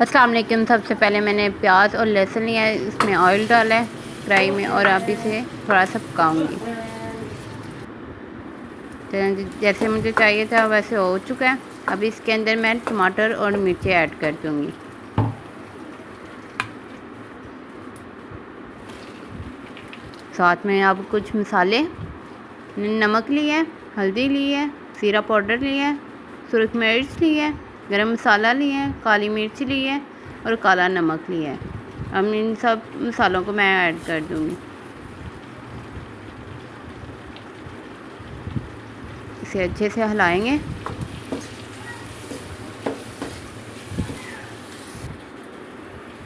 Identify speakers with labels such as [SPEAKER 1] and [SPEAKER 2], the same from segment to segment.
[SPEAKER 1] अस्सलाम वालेकुम। सबसे पहले मैंने प्याज और लहसुन लिया है, इसमें ऑयल डाला है कढ़ाई में और अब इसे थोड़ा सा पकाऊंगी। तो जैसे मुझे चाहिए था वैसे हो चुका है। अब इसके अंदर मैं टमाटर और मिर्ची ऐड कर दूंगी। साथ में अब कुछ मसाले, नमक लिया है, हल्दी ली है, ज़ीरा पाउडर लिया है, सुरख मिर्च ली है, गरम मसाला लिया है, काली मिर्च ली है और काला नमक लिया है। अब इन सब मसालों को मैं ऐड कर दूंगी। इसे अच्छे से हिलाएंगे।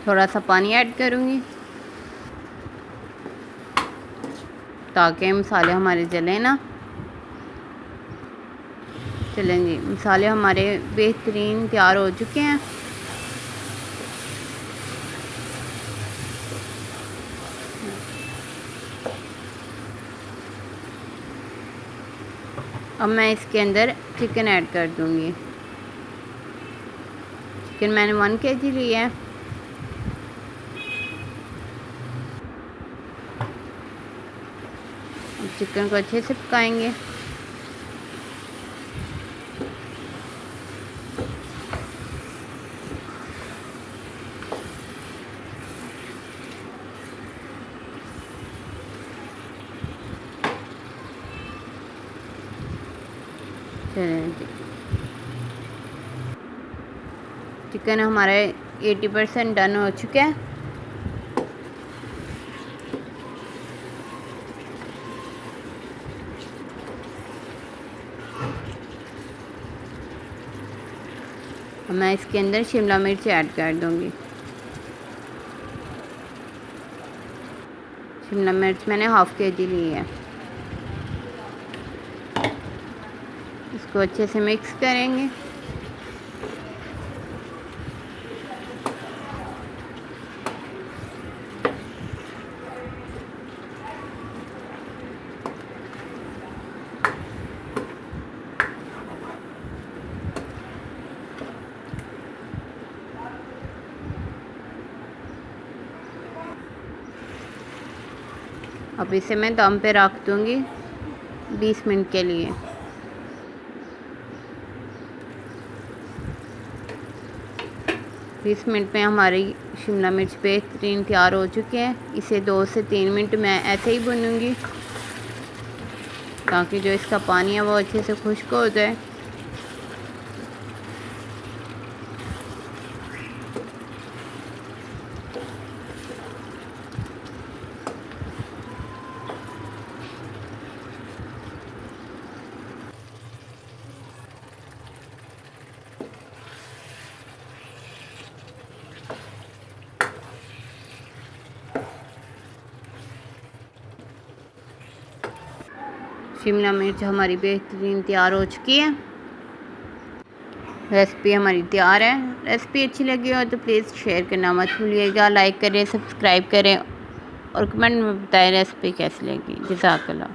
[SPEAKER 1] थोड़ा सा पानी ऐड करूंगी ताकि मसाले हमारे जलें ना। चलें जी, मसाले हमारे बेहतरीन तैयार हो चुके हैं। अब मैं इसके अंदर चिकन ऐड कर दूंगी। चिकन मैंने 1 kg लिया है। चिकन को अच्छे से पकाएंगे। चलें जी, चिकन हमारे 80% डन हो चुका है। अब मैं इसके अंदर शिमला मिर्च ऐड कर दूंगी। शिमला मिर्च मैंने 1/2 kg ली है। इसको अच्छे से मिक्स करेंगे। अब इसे मैं दम पे रख दूंगी 20 मिनट के लिए। 20 मिनट में हमारी शिमला मिर्च बेहतरीन तैयार हो चुके हैं। इसे 2 से 3 मिनट मैं ऐसे ही भूनूंगी ताकि जो इसका पानी है वो अच्छे से खुश्क हो जाए। शिमला मिर्च हमारी बेहतरीन तैयार हो चुकी है। रेसिपी हमारी तैयार है। रेसिपी अच्छी लगी हो तो प्लीज़ शेयर करना मत भूलिएगा। लाइक करें, सब्सक्राइब करें और कमेंट में बताएं रेसिपी कैसी लगी। जज़ाकल्लाह।